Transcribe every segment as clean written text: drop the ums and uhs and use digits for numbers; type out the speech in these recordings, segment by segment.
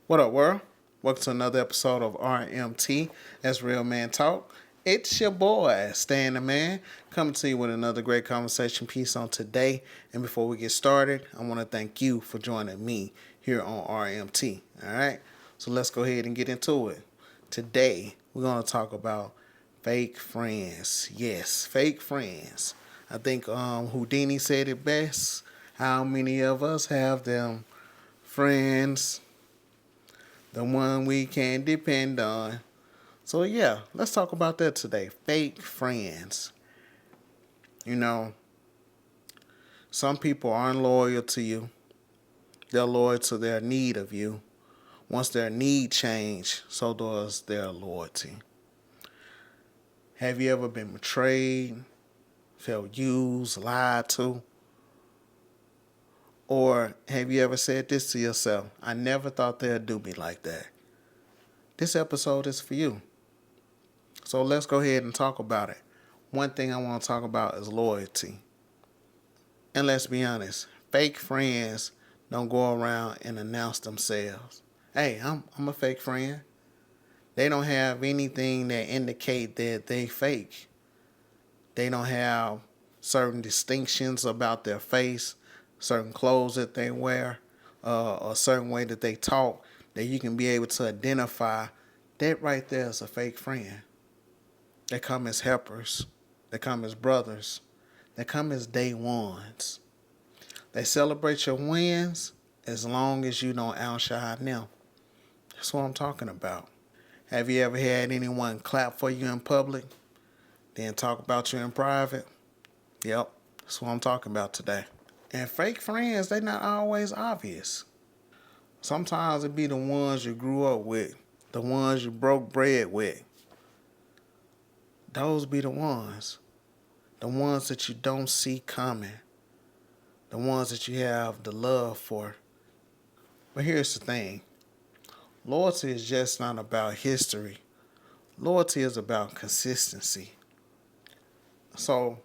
What up, world? Welcome to another episode of RMT. That's Real Man Talk. It's your boy, Stan the Man, coming to you with another great conversation piece on today. And before we get started, I want to thank you for joining me here on RMT. All right, so let's go ahead and get into it. Today, we're going to talk about fake friends. Yes, fake friends. I think Houdini said it best. How many of us have them friends? The one we can depend on. So, yeah, let's talk about that today. Fake friends. You know, some people aren't loyal to you, they're loyal to their need of you. Once their need change, so does their loyalty. Have you ever been betrayed, felt used, lied to? Or have you ever said this to yourself? I never thought they'd do me like that. This episode is for you. So let's go ahead and talk about it. One thing I want to talk about is loyalty. And let's be honest, fake friends don't go around and announce themselves. Hey, I'm a fake friend. They don't have anything that indicate that they fake. They don't have certain distinctions about their face, certain clothes that they wear, a certain way that they talk that you can be able to identify that right there is a fake friend. They come as helpers. They come as brothers. They come as day ones. They celebrate your wins as long as you don't outshine them. That's what I'm talking about. Have you ever had anyone clap for you in public, then talk about you in private? Yep, that's what I'm talking about today. And fake friends, they not always obvious. Sometimes it be the ones you grew up with, the ones you broke bread with. Those be the ones. The ones that you don't see coming. The ones that you have the love for. But here's the thing. Loyalty is just not about history. Loyalty is about consistency. So,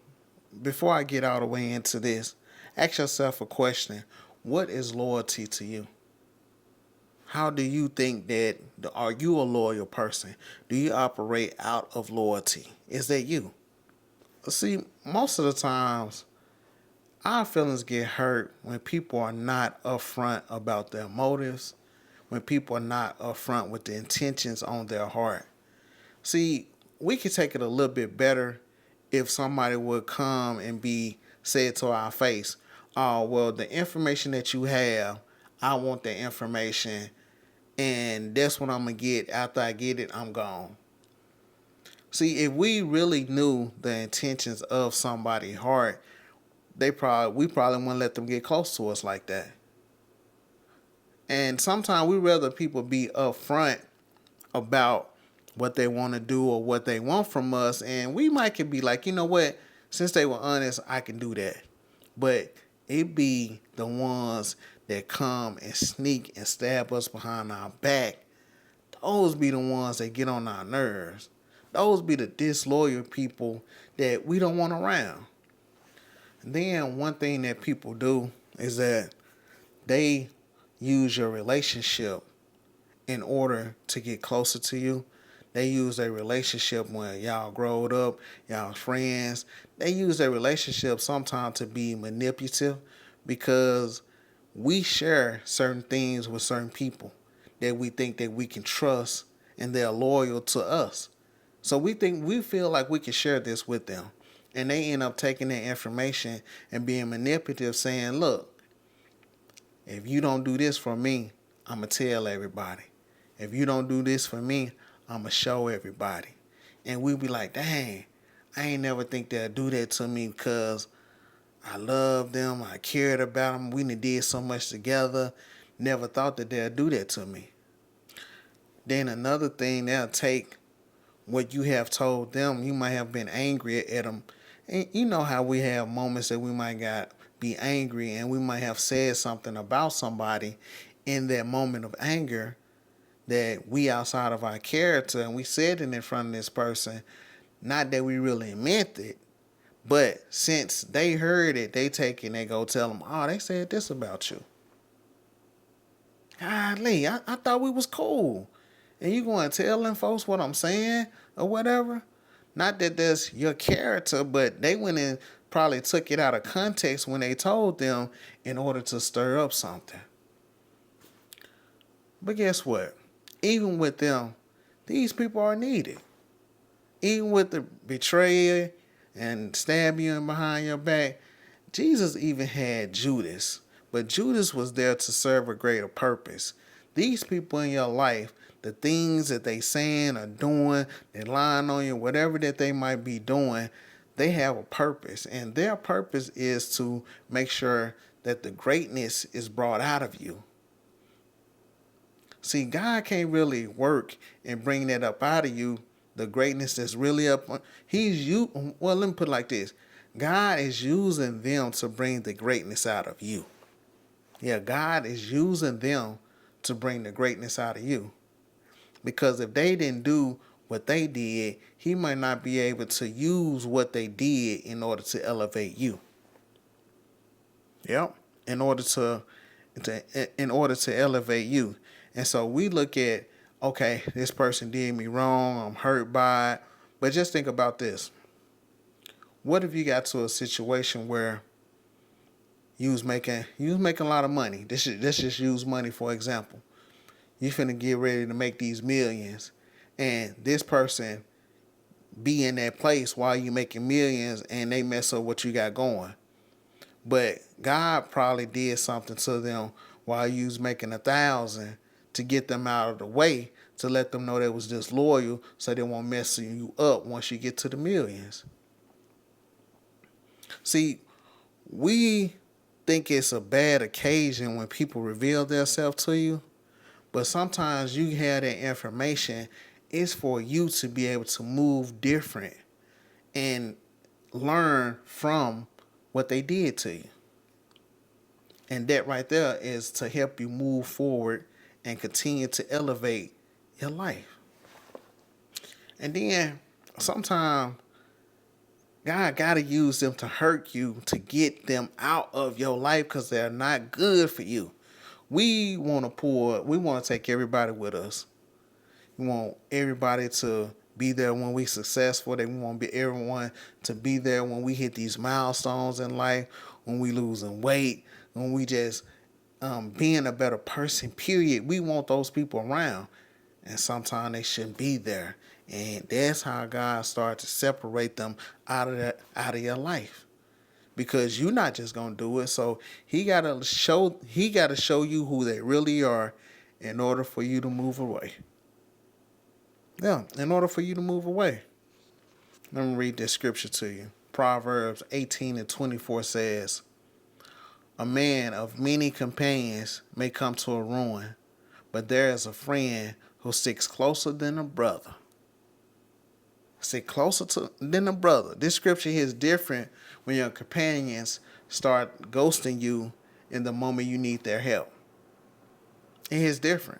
before I get all the way into this, ask yourself a question. What is loyalty to you? How do you think that, are you a loyal person? Do you operate out of loyalty? Is that you? See, most of the times, our feelings get hurt when people are not upfront about their motives, when people are not upfront with the intentions on their heart. See, we could take it a little bit better if somebody would come and be said to our face, oh, well, the information that you have, I want the information, and that's what I'm going to get. After I get it, I'm gone. See, if we really knew the intentions of somebody's heart, we probably wouldn't let them get close to us like that. And sometimes we rather people be upfront about what they want to do or what they want from us, and we might could be like, you know what, since they were honest, I can do that. But it be the ones that come and sneak and stab us behind our back. Those be the ones that get on our nerves. Those be the disloyal people that we don't want around. And then one thing that people do is that they use your relationship in order to get closer to you. They use their relationship when y'all growed up, y'all friends. They use their relationship sometimes to be manipulative because we share certain things with certain people that we think that we can trust and they're loyal to us. So we feel like we can share this with them. And they end up taking that information and being manipulative, saying, look, if you don't do this for me, I'm going to tell everybody. If you don't do this for me, I'm going to show everybody. And we be like, dang, I ain't never think they'll do that to me because I love them. I cared about them. We did so much together. Never thought that they'll do that to me. Then another thing, they'll take what you have told them. You might have been angry at them. And you know how we have moments that we might be angry and we might have said something about somebody in that moment of anger that we outside of our character and we said it in front of this person. Not that we really meant it, but since they heard it, they take it and they go tell them, oh, they said this about you. Golly, I thought we was cool. And you going to telling folks what I'm saying or whatever? Not that that's your character, but they went and probably took it out of context when they told them in order to stir up something. But guess what? Even with them, these people are needed. Even with the betrayer and stab you in behind your back, Jesus even had Judas. But Judas was there to serve a greater purpose. These people in your life, the things that they saying or doing, they lying on you, whatever that they might be doing, they have a purpose. And their purpose is to make sure that the greatness is brought out of you. See, God can't really work and bring that up out of you, the greatness that's really up. Well, let me put it like this. God is using them to bring the greatness out of you. Yeah, God is using them to bring the greatness out of you. Because if they didn't do what they did, he might not be able to use what they did in order to elevate you. Yep. In order to elevate you. And so we look at, okay, this person did me wrong, I'm hurt by it. But just think about this. What if you got to a situation where you was making a lot of money? Let's just use money for example. You finna get ready to make these millions, and this person be in that place while you making millions, and they mess up what you got going. But God probably did something to them while you was making 1,000 to get them out of the way, to let them know they was disloyal, so they won't mess you up once you get to the millions. See, we think it's a bad occasion when people reveal themselves to you, but sometimes you have that information. It's for you to be able to move different and learn from what they did to you. And that right there is to help you move forward and continue to elevate your life. And then sometimes God got to use them to hurt you to get them out of your life because they're not good for you. We want to take everybody with us. We want everybody to be there when we successful. We want everyone to be there when we hit these milestones in life, when we losing weight, when we just being a better person, period. We want those people around. And sometimes they shouldn't be there. And that's how God started to separate them out of your life. Because you're not just gonna do it. So he gotta show you who they really are in order for you to move away. Yeah, in order for you to move away. Let me read this scripture to you. Proverbs 18:24 says, "A man of many companions may come to a ruin, but there is a friend who sticks closer than a brother." Stick than a brother. This scripture here is different when your companions start ghosting you in the moment you need their help. It is different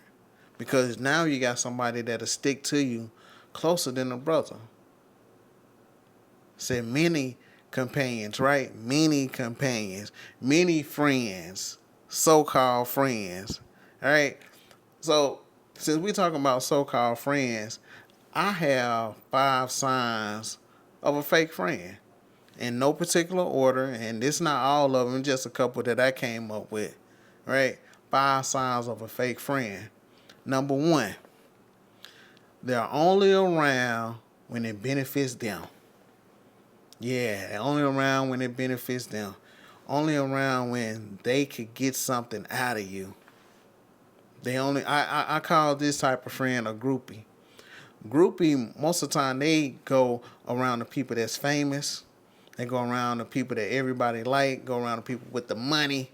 because now you got somebody that'll stick to you closer than a brother. Said many companions, right? Many companions, many friends, so-called friends. All right. So since we're talking about so-called friends, I have 5 signs of a fake friend in no particular order, and it's not all of them, just a couple that I came up with. Right? 5 signs of a fake friend. Number 1, they're only around when it benefits them. Yeah, they're only around when it benefits them. Only around when they could get something out of you. I call this type of friend a groupie. Groupie, most of the time, they go around the people that's famous. They go around the people that everybody like, go around the people with the money.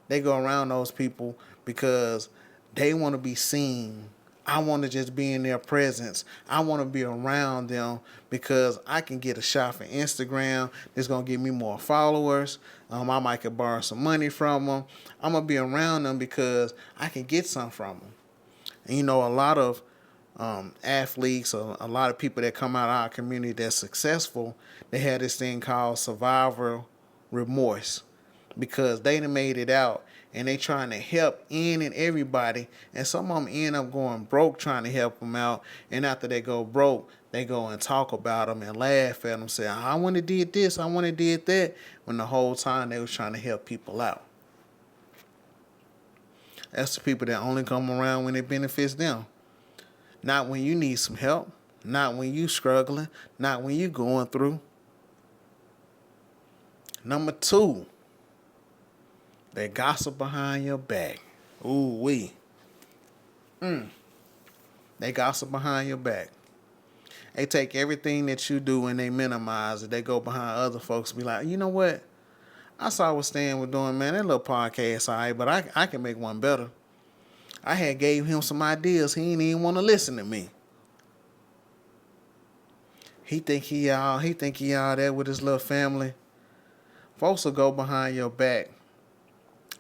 They go around those people because they want to be seen. I want to just be in their presence. I want to be around them because I can get a shot for Instagram. It's going to give me more followers. I might could borrow some money from them. I'm going to be around them because I can get some from them. And a lot of athletes or a lot of people that come out of our community that's successful, they have this thing called survivor remorse. because they done made it out and they trying to help in and everybody, and some of them end up going broke trying to help them out, and after they go broke, they go and talk about them and laugh at them, say, I want to did this, I want to did that, when the whole time they was trying to help people out. That's the people that only come around when it benefits them. Not when you need some help, not when you struggling, not when you going through. Number 2, they gossip behind your back. Ooh wee. They gossip behind your back. They take everything that you do and they minimize it. They go behind other folks and be like, you know what? I saw what Stan was doing, man. That little podcast, all right, but I can make one better. I had gave him some ideas. He didn't even want to listen to me. He think he all there with his little family. Folks will go behind your back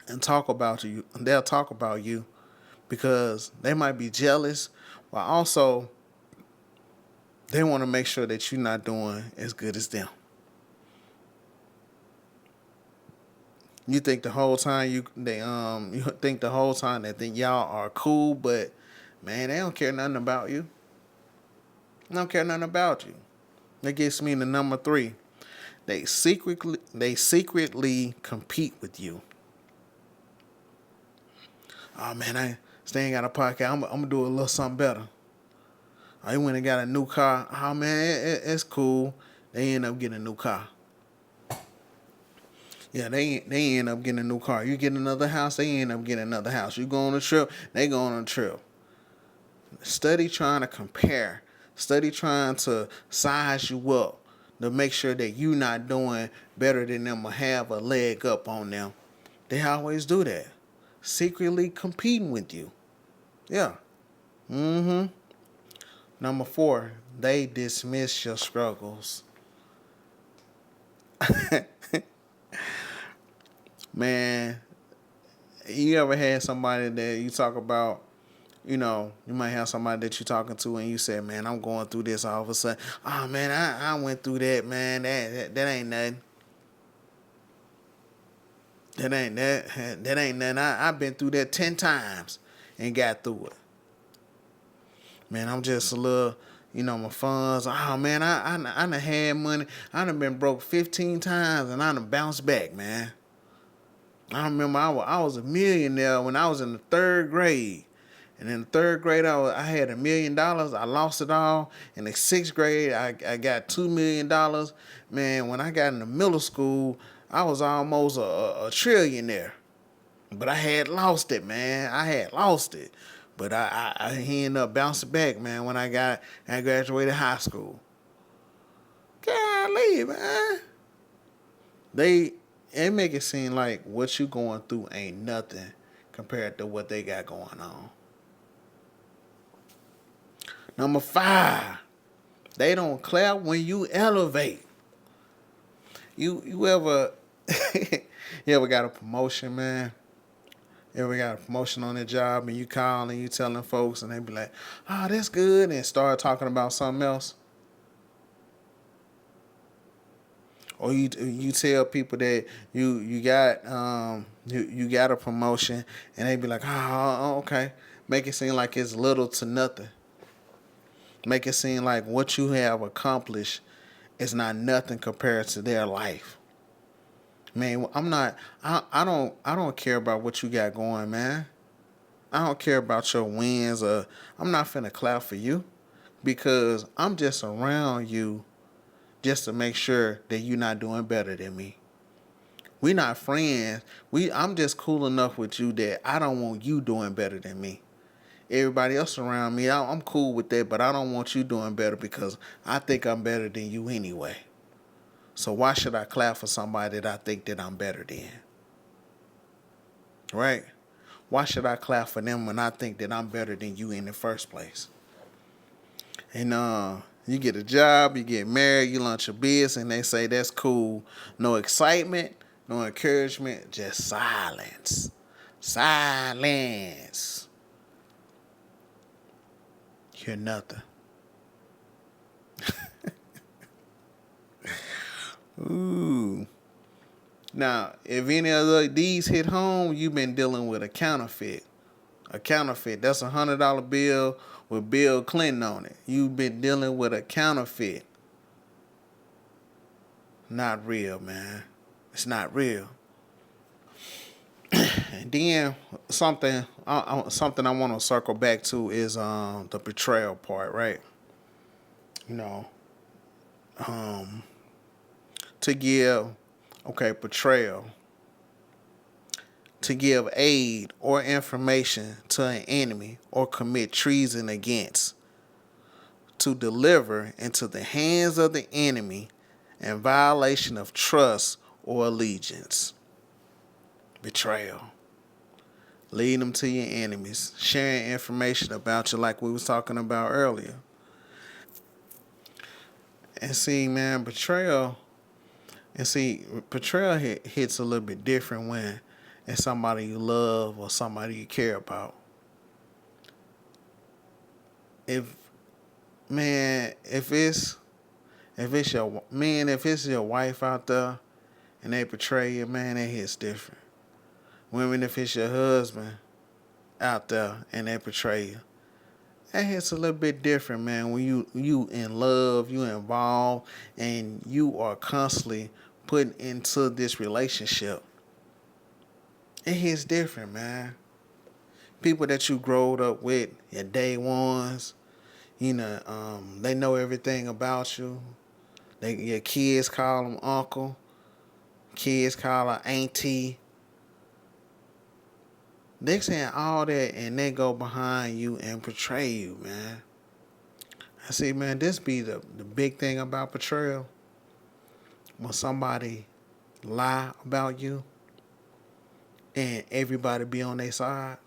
and talk about you. They'll talk about you because they might be jealous, but also they want to make sure that you're not doing as good as them. You think the whole time you think the whole time that y'all are cool, but man, they don't care nothing about you. They don't care nothing about you. That gets me to number 3. They secretly compete with you. Oh man, I Stan got a podcast. I'm gonna do a little something better. Oh, he went and got a new car. Oh man, it's cool. They end up getting a new car. Yeah, they end up getting a new car. You get another house, they end up getting another house. You go on a trip, they go on a trip. Study trying to compare. Study trying to size you up to make sure that you not doing better than them or have a leg up on them. They always do that. Secretly competing with you. Yeah. Number 4, they dismiss your struggles. Man, you ever had somebody that you talk about, you might have somebody that you're talking to and you say, man, I'm going through this all of a sudden. Oh, man, I went through that, man. That ain't nothing. That ain't nothing. I've been through that 10 times and got through it. Man, I'm just a little, my funds. Oh, man, I done had money. I done been broke 15 times and I done bounced back, man. I remember I was a millionaire when I was in the 3rd grade. And in the 3rd grade, I had $1 million. I lost it all. In the 6th grade, I got $2 million. Man, when I got into middle school, I was almost a trillionaire. But I had lost it, man. I had lost it. But I ended up bouncing back, man, when I graduated high school. Golly, man. They make it seem like what you going through ain't nothing compared to what they got going on. Number 5, they don't clap when you elevate. You ever you ever got a promotion, man? You ever got a promotion on the job and you call and you telling folks and they be like, oh, that's good, and start talking about something else? Or you tell people that you got you got a promotion and they be like, oh, okay. Make it seem like it's little to nothing. Make it seem like what you have accomplished is not nothing compared to their life. Man, I don't care about what you got going, man. I don't care about your wins, or I'm not finna clap for you because I'm just around you just to make sure that you're not doing better than me. We not friends. I'm just cool enough with you that I don't want you doing better than me. Everybody else around me, I'm cool with that, but I don't want you doing better because I think I'm better than you anyway. So why should I clap for somebody that I think that I'm better than? Right? Why should I clap for them when I think that I'm better than you in the first place? And you get a job, you get married, you launch a business, and they say that's cool. No excitement, no encouragement, just silence. Silence. Hear nothing. Ooh. Now, if any of these hit home, you've been dealing with a counterfeit. A counterfeit. That's $100 bill with Bill Clinton on it. You've been dealing with a counterfeit. Not real, man. It's not real. And then something I want to circle back to is the betrayal part, right? You know, um, to give betrayal, to give aid or information to an enemy or commit treason against, to deliver into the hands of the enemy in violation of trust or allegiance. Betrayal. Lead them to your enemies, sharing information about you like we was talking about earlier. And see, man, betrayal hits a little bit different when it's somebody you love or somebody you care about. If if it's your wife out there and they betray you, man, it hits different. Women, if it's your husband out there and they betray you, that hits a little bit different, man. When you in love, you involved, and you are constantly put into this relationship, it hits different, man. People that you growed up with, your day ones, they know everything about you. Your kids call them uncle, kids call her auntie. They saying all that, and they go behind you and betray you, man. I see, man, this be the big thing about betrayal. When somebody lie about you and everybody be on their side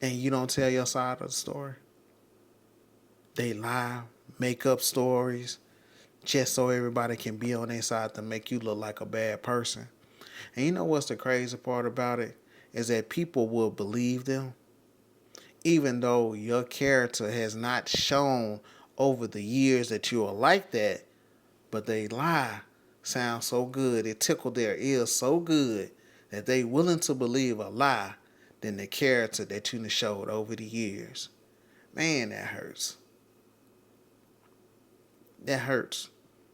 and you don't tell your side of the story. They lie, make up stories just so everybody can be on their side to make you look like a bad person. And you know what's the crazy part about it? Is that people will believe them even though your character has not shown over the years that you are like that, but they lie sounds so good, it tickled their ears so good that they willing to believe a lie than the character that you showed over the years. Man, that hurts. That hurts.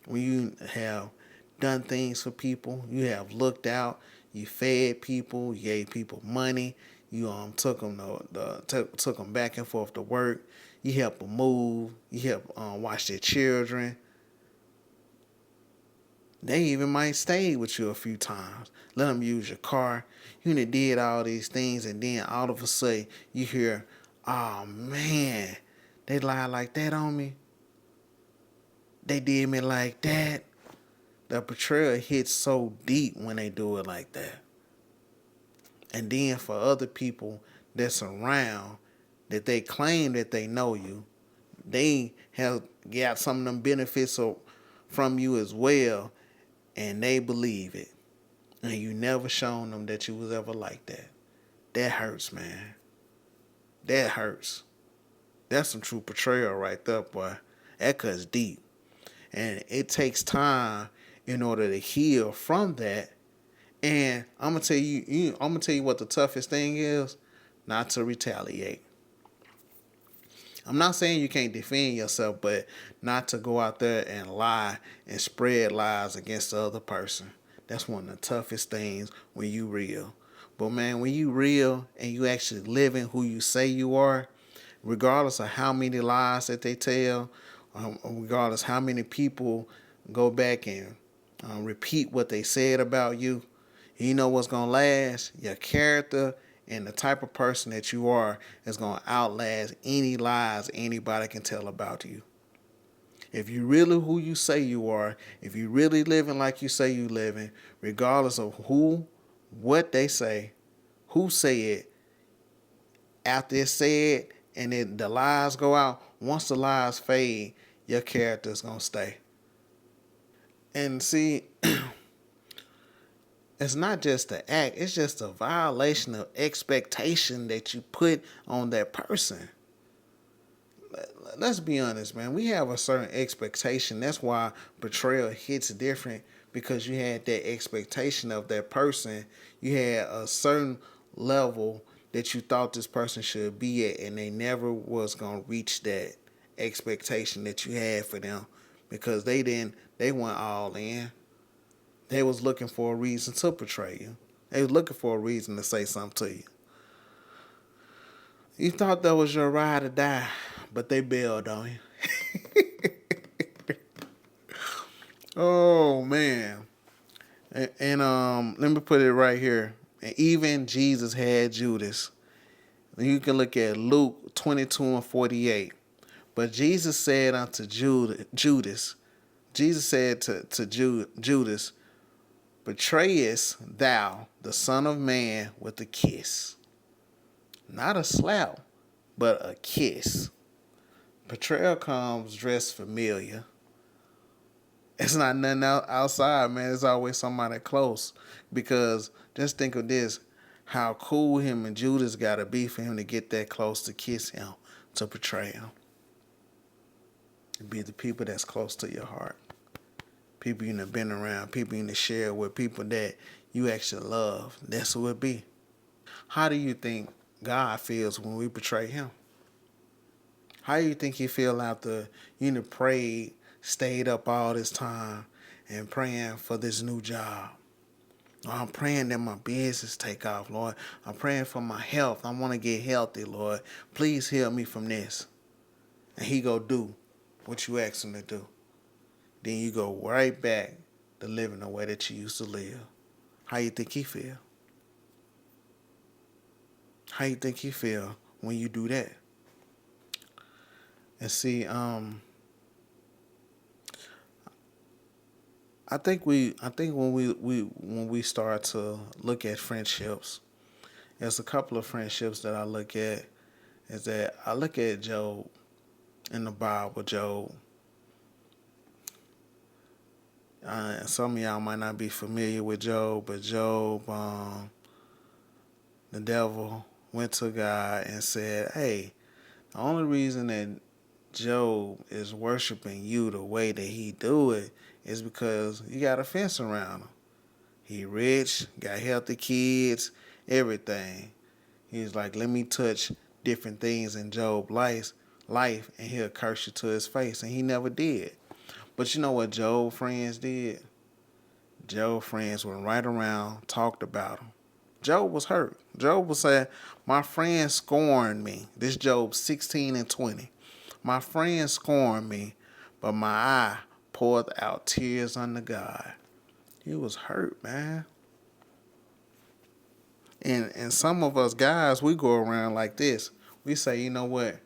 When you have done things for people, you have looked out, you fed people, you gave people money, you took them took them back and forth to work, you helped them move, you helped watch their children. They even might stay with you a few times. Let them use your car. You did all these things, and then all of a sudden you hear, "Oh man, they lied like that on me. They did me like that." The betrayal hits so deep when they do it like that. And then for other people that's around, that they claim that they know you, they have got some of them benefits from you as well, and they believe it. And you never shown them that you was ever like that. That hurts, man. That hurts. That's some true betrayal right there, boy. That cuts deep. And it takes time in order to heal from that. And I'm gonna tell you what the toughest thing is: not to retaliate. I'm not saying you can't defend yourself, but not to go out there and lie and spread lies against the other person. That's one of the toughest things when you real. But man, when you real and you actually living who you say you are, regardless of how many lies that they tell, regardless how many people go back and repeat what they said about you, you know what's gonna last? Your character and the type of person that you are is gonna outlast any lies anybody can tell about you. If you really who you say you are, if you really living like you say you living, regardless of what they say, who say it, after it's said and then the lies go out, once the lies fade, your character is gonna stay. And see, it's not just the act, it's just a violation of expectation that you put on that person. Let's be honest, man. We have a certain expectation. That's why betrayal hits different because you had that expectation of that person. You had a certain level that you thought this person should be at, and they never was gonna reach that expectation that you had for them because they went all in. They was looking for a reason to portray you. They was looking for a reason to say something to you. You thought that was your ride or die, but they bailed on you. Oh man. And let me put it right here. And even Jesus had Judas. You can look at Luke 22:48. But Jesus said unto Judas, Jesus said to Judas, betrayest thou the Son of Man with a kiss? Not a slap, but a kiss. Betrayal comes dressed familiar. It's not nothing outside, man. It's always somebody close. Because just think of this, how cool him and Judas got to be for him to get that close to kiss him, to betray him. It'd be the people that's close to your heart. People you have been around, people you have shared with, people that you actually love. That's who it be. How do you think God feels when we betray him? How do you think he feel after you have prayed, stayed up all this time and praying for this new job? Lord, I'm praying that my business take off, Lord. I'm praying for my health. I want to get healthy, Lord. Please heal me from this. And he go do what you ask him to do. Then you go right back to living the way that you used to live. How you think he feel? How you think he feel when you do that? And see, I think when we start to look at friendships, there's a couple of friendships that I look at. Is that I look at Job in the Bible, Job. Some of y'all might not be familiar with Job, but Job, the devil went to God and said, hey, the only reason that Job is worshiping you the way that he do it is because you got a fence around him. He rich, got healthy kids, everything. He's like, let me touch different things in Job's life, and he'll curse you to his face. And he never did. But you know what Job's friends did? Job's friends went right around, talked about him. Job was hurt. Job was saying, my friend scorned me. This Job 16:20. My friend scorned me, but my eye poured out tears unto God. He was hurt, man. And some of us guys, we go around like this. We say, you know what?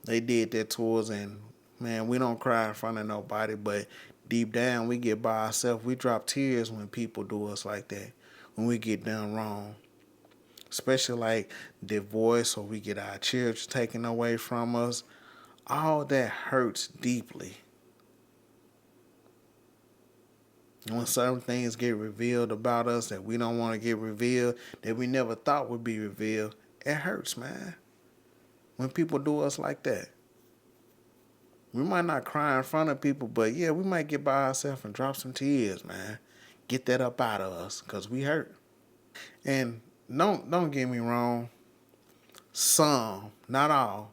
They did that to us, and man, we don't cry in front of nobody, but deep down, we get by ourselves. We drop tears when people do us like that, when we get done wrong. Especially like divorce, or we get our children taken away from us. All that hurts deeply. And when certain things get revealed about us that we don't want to get revealed, that we never thought would be revealed, it hurts, man. When people do us like that. We might not cry in front of people, but yeah, we might get by ourselves and drop some tears, man. Get that up out of us, because we hurt. And don't get me wrong. Some, not all,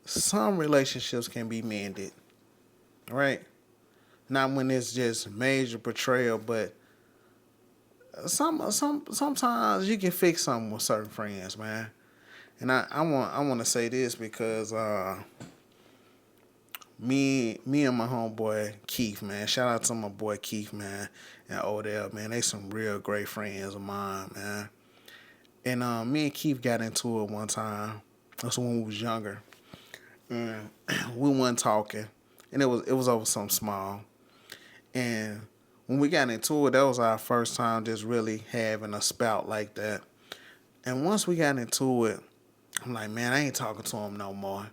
some relationships can be mended, right? Not when it's just major betrayal, but sometimes you can fix something with certain friends, man. And I want to say this because me and my homeboy Keith, man. Shout out to my boy Keith, man, and Odell, man. They some real great friends of mine, man. And me and Keith got into it one time. That's when we was younger. And we wasn't talking, and it was over something small. And when we got into it, that was our first time just really having a spout like that. And once we got into it, I'm like, man, I ain't talking to him no more.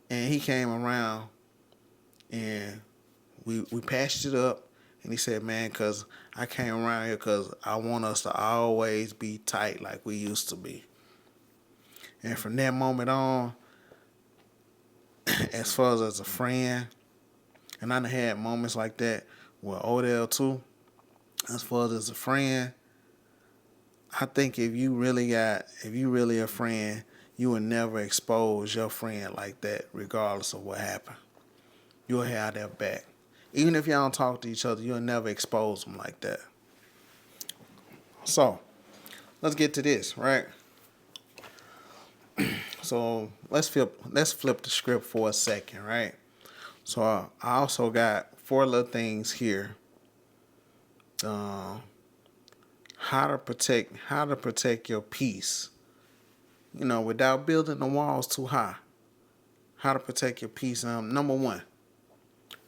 And he came around, and we patched it up. And he said, man, because I came around here because I want us to always be tight like we used to be. And from that moment on, as far as a friend, and I done had moments like that Well, Odell too. As far as a friend, I think if you really a friend, you will never expose your friend like that, regardless of what happened. You'll have their back. Even if y'all don't talk to each other, you'll never expose them like that. So, let's get to this, right? So let's flip the script for a second, right? So I also got four little things here. How to protect your peace. Without building the walls too high. How to protect your peace. Number one,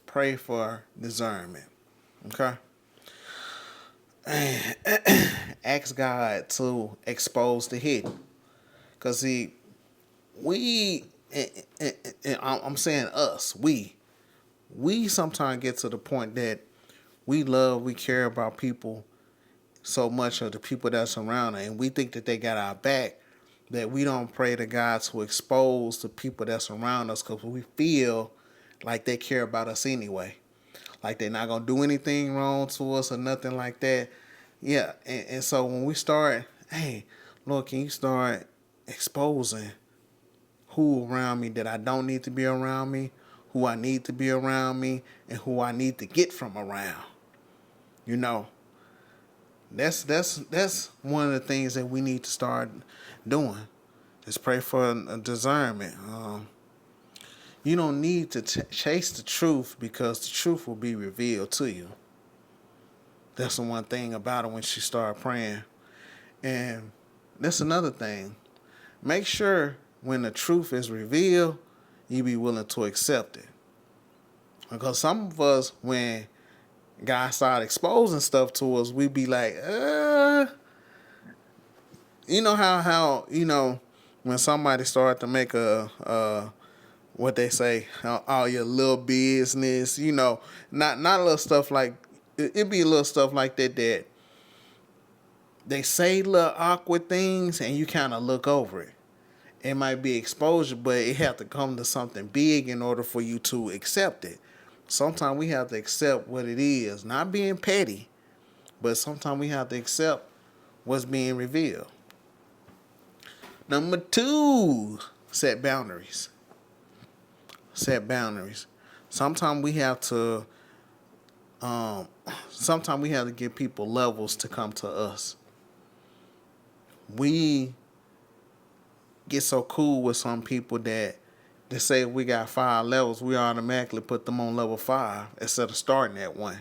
pray for discernment. Okay. Ask God to expose the hidden. Cause see, I'm saying us, we sometimes get to the point that we care about people so much, of the people that's around us, and we think that they got our back, that we don't pray to God to expose the people that's around us, because we feel like they care about us anyway. Like they're not going to do anything wrong to us or nothing like that. Yeah, and so when we start, hey, Lord, can you start exposing who around me that I don't need to be around me, who I need to be around me, and who I need to get from around. You know, that's one of the things that we need to start doing. Is pray for a discernment. You don't need to chase the truth, because the truth will be revealed to you. That's the one thing about it when she started praying. And that's another thing. Make sure when the truth is revealed, you be willing to accept it. Because some of us, when God started exposing stuff to us, we be like, you know how when somebody started to make a what they say, all your little business, not little stuff like it be little stuff like that they say little awkward things, and you kind of look over it. It might be exposure, but it have to come to something big in order for you to accept it. Sometimes we have to accept what it is, not being petty, but sometimes we have to accept what's being revealed. Number two, set boundaries. Set boundaries. Sometimes we have to give people levels to come to us. We get so cool with some people that they say if we got 5 levels, we automatically put them on level 5 instead of starting at 1.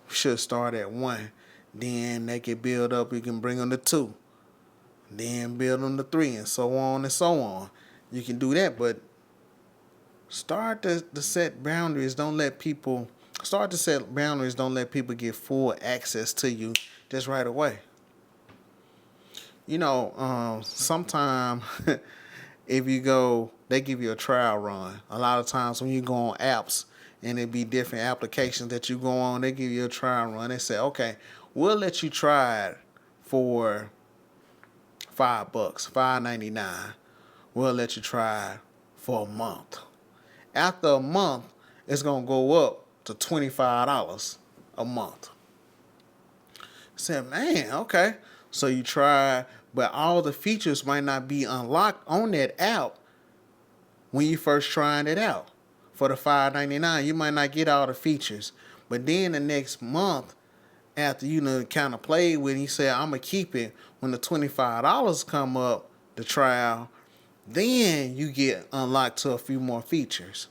We should start at 1. Then they can build up. We can bring them to 2. Then build them to 3, and so on and so on. You can do that, but start to set boundaries. Don't let people get full access to you just right away. Sometimes if you go, they give you a trial run. A lot of times when you go on apps and it be different applications that you go on, they give you a trial run. They say, okay, we'll let you try it for $5, $5.99. We'll let you try it for a month. After a month, it's gonna go up to $25 a month. I said, man, okay. So you try, but all the features might not be unlocked on that app when you first trying it out. For the $5.99, you might not get all the features. But then the next month, after you kind of played with it, you say, I'm going to keep it. When the $25 come up, the trial, then you get unlocked to a few more features.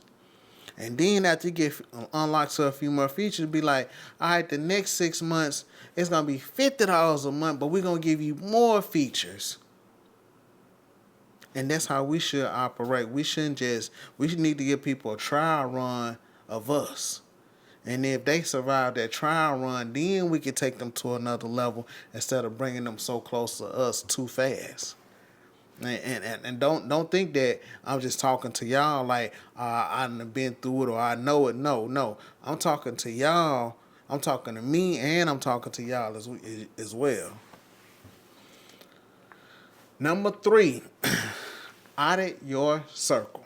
And then after you get unlocked to a few more features, be like, all right, the next 6 months, it's going to be $50 a month, but we're going to give you more features. And that's how we should operate. We should need to give people a trial run of us. And if they survive that trial run, then we can take them to another level instead of bringing them so close to us too fast. And don't think that I'm just talking to y'all like I've been through it or I know it. No. I'm talking to y'all. I'm talking to me, and I'm talking to y'all as well. Number 3, audit your circle.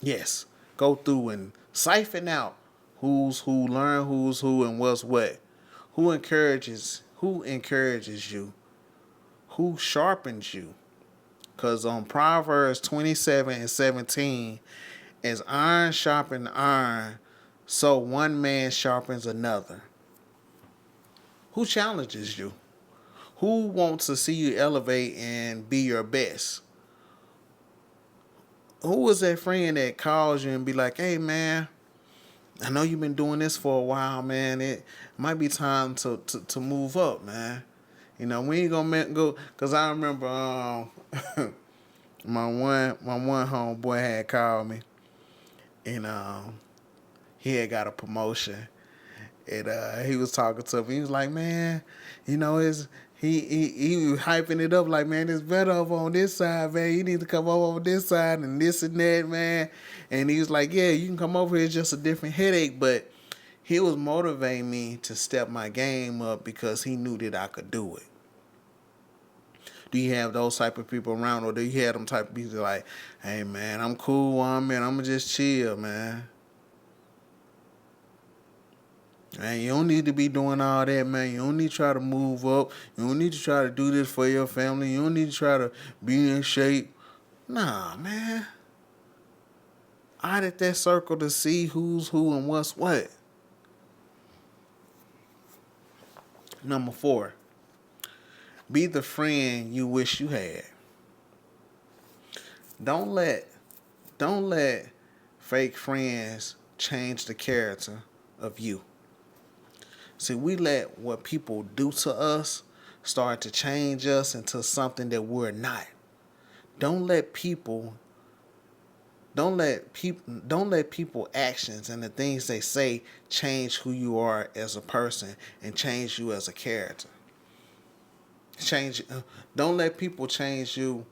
Yes, go through and siphon out who's who, learn who's who and what's what. Who encourages you? Who sharpens you? Because on Proverbs 27:17, as iron sharpens iron, so one man sharpens another. Who challenges you? Who wants to see you elevate and be your best? Who is that friend that calls you and be like, hey man, I know you've been doing this for a while, man. It might be time to move up, man. You know, we ain't gonna go, cause I remember my one homeboy had called me, and he had got a promotion, and he was talking to me. He was like, man, you know, he was hyping it up like, man, it's better over on this side, man. You need to come over on this side and this and that, man. And he was like, yeah, you can come over here. It's just a different headache, but he was motivating me to step my game up because he knew that I could do it. Do you have those type of people around, or do you have them type of people like, hey man, I'm cool, man. I'm gonna just chill, man. Man, you don't need to be doing all that, man. You don't need to try to move up. You don't need to try to do this for your family. You don't need to try to be in shape. Nah, man. Audit that circle to see who's who and what's what. Number 4, be the friend you wish you had. Don't let fake friends change the character of you. See, we let what people do to us start to change us into something that we're not. Don't let people actions and the things they say change who you are as a person and change you as a character. Don't let people change you.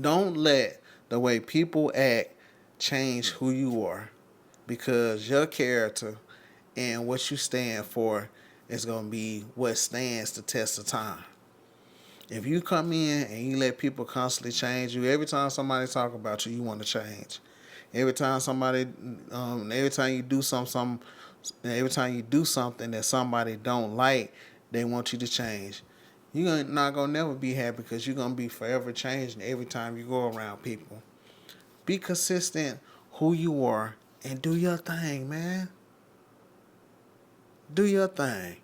Don't let the way people act change who you are, because your character and what you stand for is going to be what stands the test of time. If you come in and you let people constantly change you, every time somebody talk about you, you want to change. Every time every time you do every time you do something that somebody don't like, they want you to change. You're not gonna never be happy, because you're gonna be forever changing every time you go around people. Be consistent who you are and do your thing, man. Do your thing.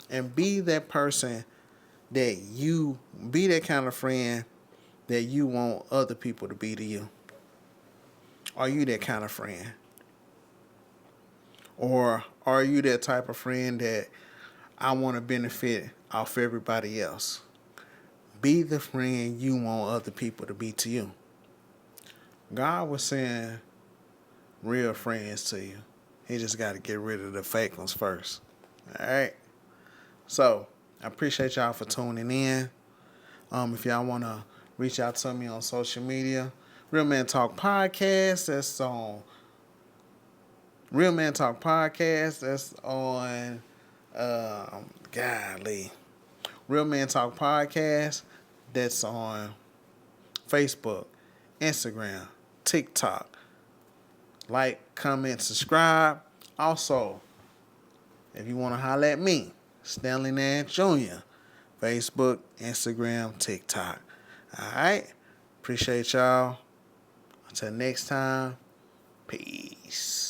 And be that person be that kind of friend that you want other people to be to you. Are you that kind of friend? Or are you that type of friend that I want to benefit off everybody else? Be the friend you want other people to be to you. God was saying real friends to you. He just got to get rid of the fake ones first. All right. So I appreciate y'all for tuning in. If y'all want to reach out to me on social media, Real Man Talk Podcast. That's on Real Man Talk Podcast. That's on golly. Real Man Talk Podcast. That's on Facebook, Instagram, TikTok. Like, comment, subscribe. Also, if you want to holler at me, Stanley Nance Jr., Facebook, Instagram, TikTok. Alright? Appreciate y'all. Until next time, peace.